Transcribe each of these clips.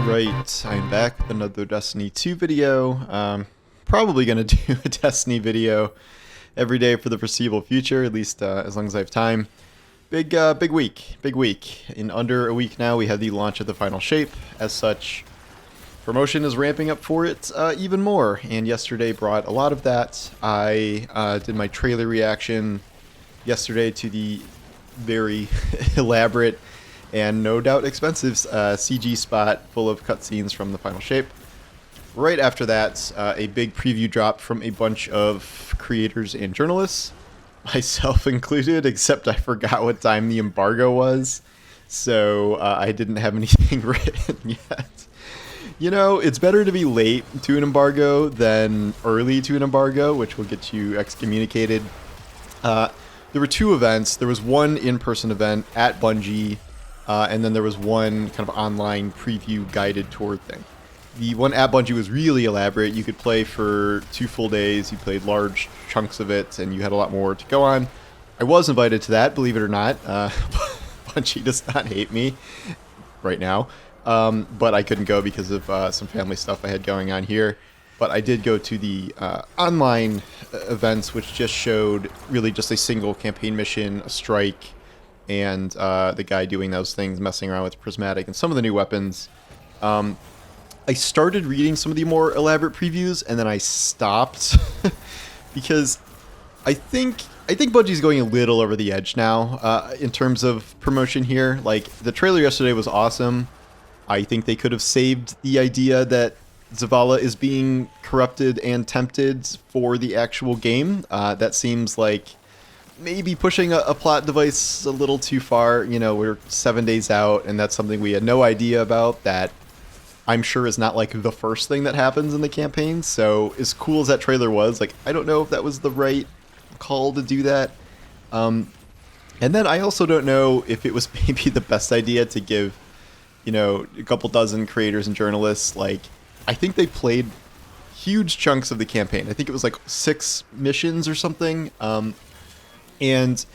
Alright, I'm back with another Destiny 2 video. Probably gonna do a Destiny video every day for the foreseeable future, at least as long as I have time. Big week. In under a week now, we have the launch of the final shape. As such, promotion is ramping up for it even more, and yesterday brought a lot of that. I did my trailer reaction yesterday to the very elaborate and no doubt expensive CG spot full of cutscenes from the final shape. Right after that, a big preview drop from a bunch of creators and journalists, myself included, except I forgot what time the embargo was, so I didn't have anything written yet. You know, it's better to be late to an embargo than early to an embargo, which will get you excommunicated. There were two events. There was one in-person event at Bungie, and then there was one kind of online preview guided tour thing. The one at Bungie was really elaborate. You could play for 2 full days. You played large chunks of it, and you had a lot more to go on. I was invited to that, believe it or not. Bungie does not hate me right now, but I couldn't go because of some family stuff I had going on here. But I did go to the online events, which just showed really just a single campaign mission, a strike, and the guy doing those things, messing around with Prismatic and some of the new weapons. I started reading some of the more elaborate previews, and then I stopped because I think Bungie's going a little over the edge now in terms of promotion here. Like, the trailer yesterday was awesome. I think they could have saved the idea that Zavala is being corrupted and tempted for the actual game. That seems like maybe pushing a plot device a little too far. You know, we're 7 days out, and that's something we had no idea about, that I'm sure is not like the first thing that happens in the campaign. So as cool as that trailer was, like, I don't know if that was the right call to do that. And then I also don't know if it was maybe the best idea to give, you know, a couple dozen creators and journalists, like, I think they played huge chunks of the campaign. I think it was like 6 missions or something. And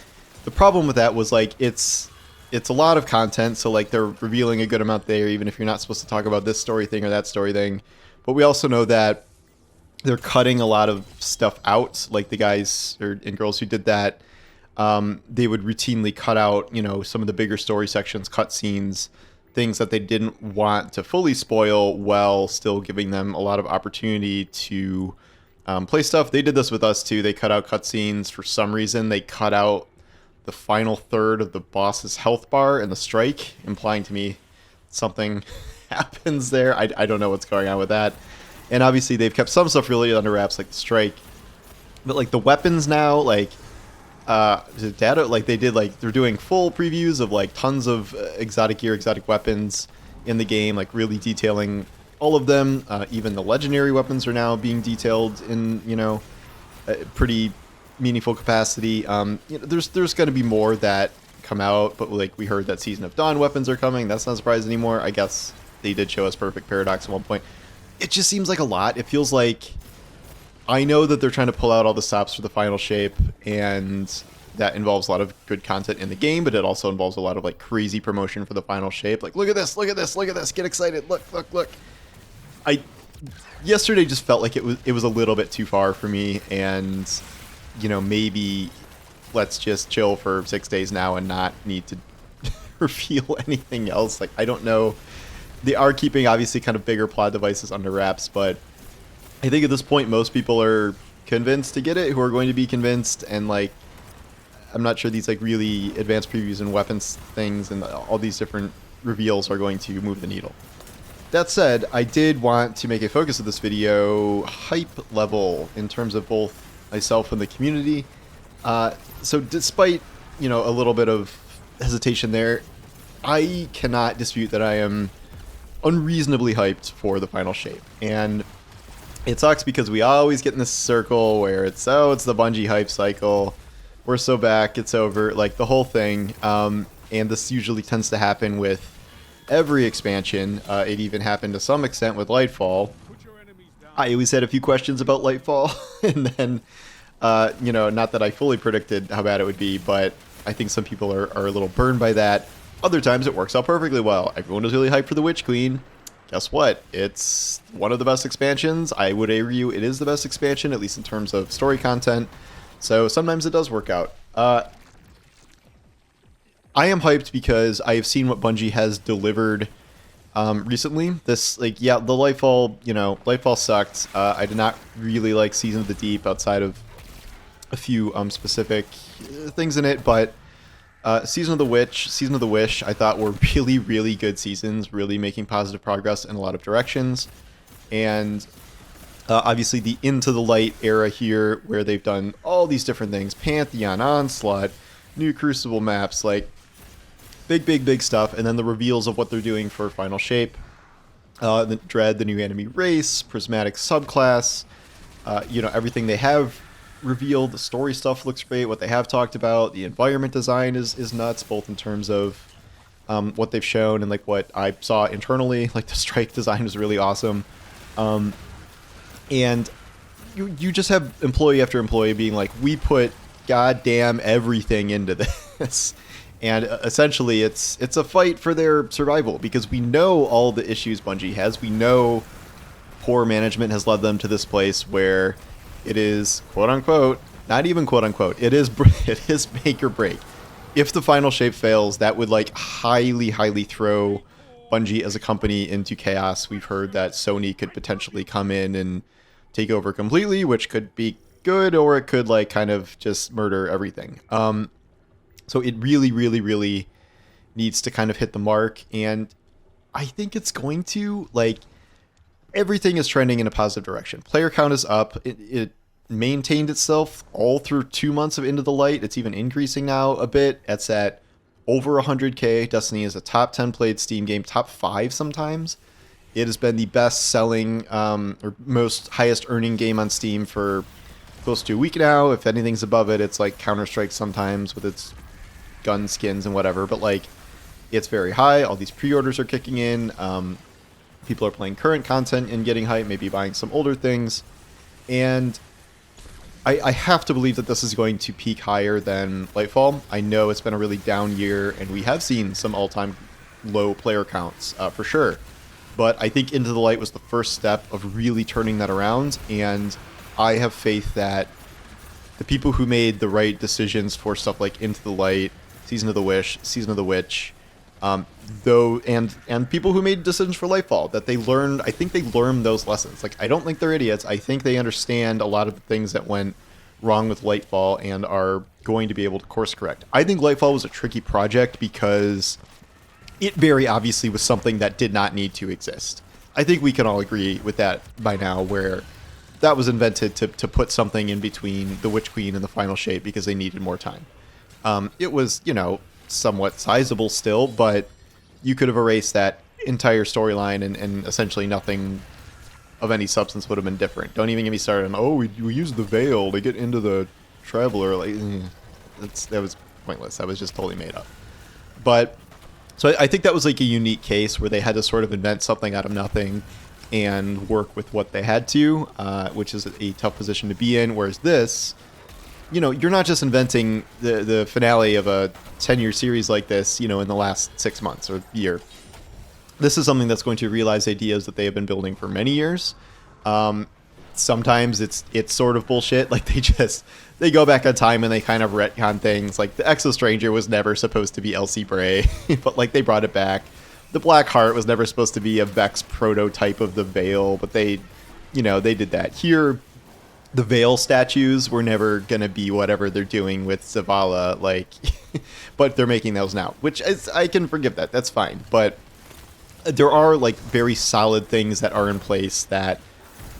the problem with that was, like, it's a lot of content, so, like, they're revealing a good amount there, even if you're not supposed to talk about this story thing or that story thing. But we also know that they're cutting a lot of stuff out. Like, the guys and girls who did that, they would routinely cut out, you know, some of the bigger story sections, cutscenes, things that they didn't want to fully spoil, while still giving them a lot of opportunity to play stuff. They did this with us too. They cut out cutscenes. For some reason, they cut out the final third of the boss's health bar in the strike, implying to me something happens there. I don't know what's going on with that. And obviously, they've kept some stuff really under wraps, like the strike. But, like, the weapons now, like, data, like, they did, like, they're doing full previews of, like, tons of exotic gear, exotic weapons in the game, like, really detailing all of them. Even the legendary weapons are now being detailed in, you know, pretty meaningful capacity. You know, there's going to be more that come out, but, like, we heard that Season of Dawn weapons are coming. That's not a surprise anymore. I guess they did show us Perfect Paradox at one point. It just seems like a lot. It feels like, I know that they're trying to pull out all the stops for the final shape, and that involves a lot of good content in the game, but it also involves a lot of, like, crazy promotion for the final shape. Like, look at this, get excited, look. Yesterday just felt like it was a little bit too far for me, and, you know, maybe let's just chill for 6 days now and not need to reveal anything else. Like, I don't know. They are keeping, obviously, kind of bigger plot devices under wraps, but I think at this point most people are convinced to get it, who are going to be convinced, and, like, I'm not sure these, like, really advanced previews and weapons things and all these different reveals are going to move the needle. That said, I did want to make a focus of this video hype level in terms of both myself and the community. So despite, you know, a little bit of hesitation there, I cannot dispute that I am unreasonably hyped for the final shape. And it sucks because we always get in this circle where it's the Bungie hype cycle. We're so back, it's over, like, the whole thing. And this usually tends to happen with every expansion. It even happened to some extent with Lightfall. I always had a few questions about Lightfall, and then, you know, not that I fully predicted how bad it would be, but I think some people are a little burned by that. Other times it works out perfectly well. Everyone was really hyped for the Witch Queen. guess what? It's one of the best expansions. I would argue it is the best expansion, at least in terms of story content. So sometimes it does work out. I am hyped because I have seen what Bungie has delivered recently. This, like, yeah, the Lightfall, Lightfall sucked. I did not really like Season of the Deep outside of a few specific things in it, but Season of the Witch, Season of the Wish, I thought were really, really good seasons, really making positive progress in a lot of directions. And obviously the Into the Light era here, where they've done all these different things, Pantheon, Onslaught, new Crucible maps, like big stuff. And then the reveals of what they're doing for Final Shape, the Dread, the new enemy race, Prismatic subclass, everything they have revealed. The story stuff looks great. What they have talked about, the environment design is nuts, both in terms of what they've shown and like what I saw internally. Like the strike design was really awesome, and you just have employee after employee being like, we put goddamn everything into this. And essentially it's a fight for their survival, because we know all the issues Bungie has. We know poor management has led them to this place where it is, quote unquote, not even quote unquote, it is make or break. If the Final Shape fails, that would like highly throw Bungie as a company into chaos. We've heard that Sony could potentially come in and take over completely, which could be good, or it could like kind of just murder everything. So it really needs to kind of hit the mark, and I think it's going to. Like, everything is trending in a positive direction. Player count is up. It maintained itself all through 2 months of Into the Light. It's even increasing now a bit. It's at over 100K. Destiny is a top 10 played Steam game, top 5 sometimes. It has been the best selling or most highest earning game on Steam for close to a week now. If anything's above it, it's like Counter-Strike sometimes with its gun skins and whatever, but like, it's very high. All these pre-orders are kicking in. People are playing current content and getting hype, maybe buying some older things, and I have to believe that this is going to peak higher than Lightfall. I know it's been a really down year, and we have seen some all-time low player counts for sure, but I think Into the Light was the first step of really turning that around, and I have faith that the people who made the right decisions for stuff like Into the Light, Season of the Wish, Season of the Witch, and people who made decisions for Lightfall, that they learned, I think they learned those lessons. Like, I don't think they're idiots. I think they understand a lot of the things that went wrong with Lightfall and are going to be able to course correct. I think Lightfall was a tricky project because it very obviously was something that did not need to exist. I think we can all agree with that by now, where that was invented to put something in between the Witch Queen and the Final Shape because they needed more time. It was, somewhat sizable still, but you could have erased that entire storyline and essentially nothing of any substance would have been different. Don't even get me started on, we used the veil to get into the Traveler. Like, that was pointless. That was just totally made up. But, so I think that was like a unique case where they had to sort of invent something out of nothing and work with what they had to, which is a tough position to be in, whereas this, you're not just inventing the finale of a 10-year series like this, in the last 6 months or year. This is something that's going to realize ideas that they have been building for many years. Sometimes it's sort of bullshit. Like, they go back on time and they kind of retcon things. Like, the Exo Stranger was never supposed to be Elsie Bray, but like, they brought it back. The Black Heart was never supposed to be a Vex prototype of the Veil, but they did that. Here, the Veil statues were never going to be whatever they're doing with Zavala, like, but they're making those now, which is, I can forgive that. That's fine. But there are, like, very solid things that are in place that,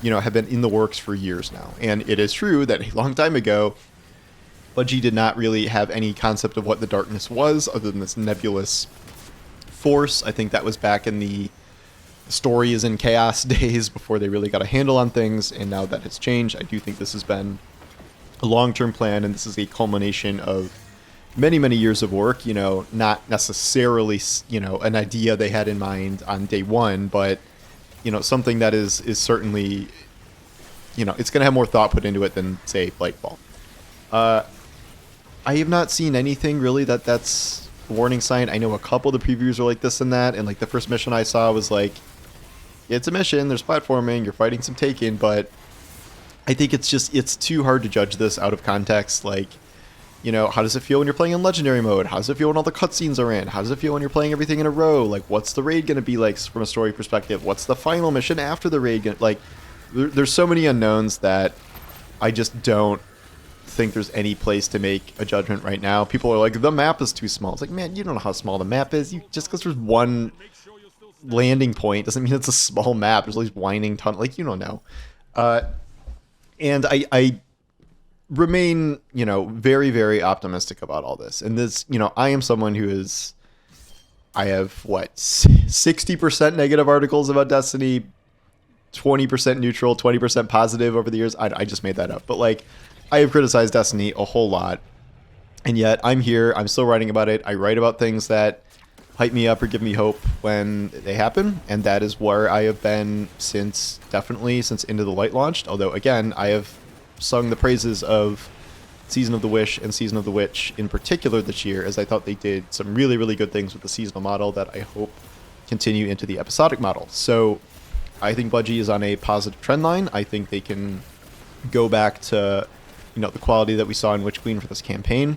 have been in the works for years now. And it is true that a long time ago, Bungie did not really have any concept of what the darkness was, other than this nebulous force. I think that was back in the story is in chaos days, before they really got a handle on things, and now that has changed. I do think this has been a long-term plan, and this is a culmination of many years of work, not necessarily, an idea they had in mind on day one, but, something that is certainly, it's going to have more thought put into it than, say, Lightfall. I have not seen anything really that's a warning sign. I know a couple of the previews are like this and that, and like the first mission I saw was like, it's a mission. There's platforming. You're fighting some Taken, but I think it's too hard to judge this out of context. Like, how does it feel when you're playing in Legendary mode? How does it feel when all the cutscenes are in? How does it feel when you're playing everything in a row? Like, what's the raid going to be like from a story perspective? What's the final mission after the raid gonna, like, there's so many unknowns that I just don't think there's any place to make a judgment right now. People are like, the map is too small. It's like, man, you don't know how small the map is. Just because there's one landing point doesn't mean it's a small map. There's all these winding tunnels. Like, you don't know. And I remain, very, very optimistic about all this. And this, I am someone I have, 60% negative articles about Destiny, 20% neutral, 20% positive over the years. I just made that up. But, like, I have criticized Destiny a whole lot. And yet, I'm here. I'm still writing about it. I write about things that hype me up or give me hope when they happen. And that is where I have been since Into the Light launched. Although, again, I have sung the praises of Season of the Wish and Season of the Witch in particular this year, as I thought they did some really, really good things with the seasonal model that I hope continue into the episodic model. So I think Budgie is on a positive trend line. I think they can go back to, the quality that we saw in Witch Queen for this campaign.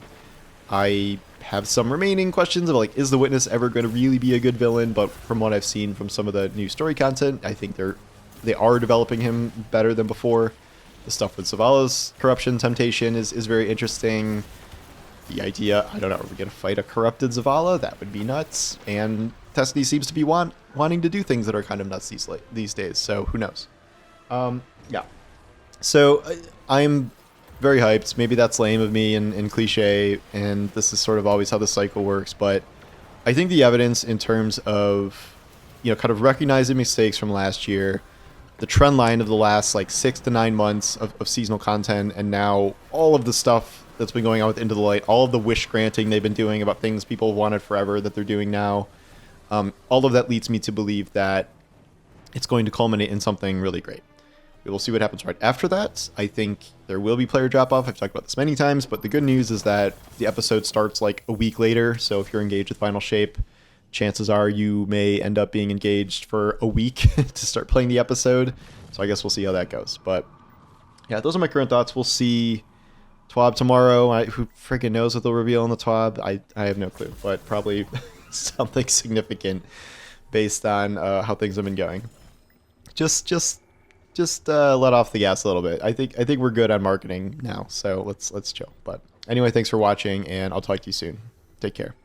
I have some remaining questions of, like, is the Witness ever going to really be a good villain? But from what I've seen from some of the new story content, I think they are developing him better than before. The stuff with Zavala's corruption temptation is very interesting. The idea, I don't know, are we going to fight a corrupted Zavala? That would be nuts. And Destiny seems to be wanting to do things that are kind of nuts these days, so who knows? Yeah. So I'm very hyped. Maybe that's lame of me and cliche, and this is sort of always how the cycle works, but I think the evidence in terms of, kind of recognizing mistakes from last year, the trend line of the last 6 to 9 months of seasonal content, and now all of the stuff that's been going on with Into the Light, all of the wish granting they've been doing about things people wanted forever that they're doing now, all of that leads me to believe that it's going to culminate in something really great. We will see what happens right after that. I think there will be player drop-off. I've talked about this many times, but the good news is that the episode starts a week later, so if you're engaged with Final Shape, chances are you may end up being engaged for a week to start playing the episode. So I guess we'll see how that goes. But yeah, those are my current thoughts. We'll see TWAB tomorrow. Who freaking knows what they'll reveal in the TWAB? I have no clue, but probably something significant based on how things have been going. Just let off the gas a little bit. I think we're good on marketing now, so let's chill. But anyway, thanks for watching, and I'll talk to you soon. Take care.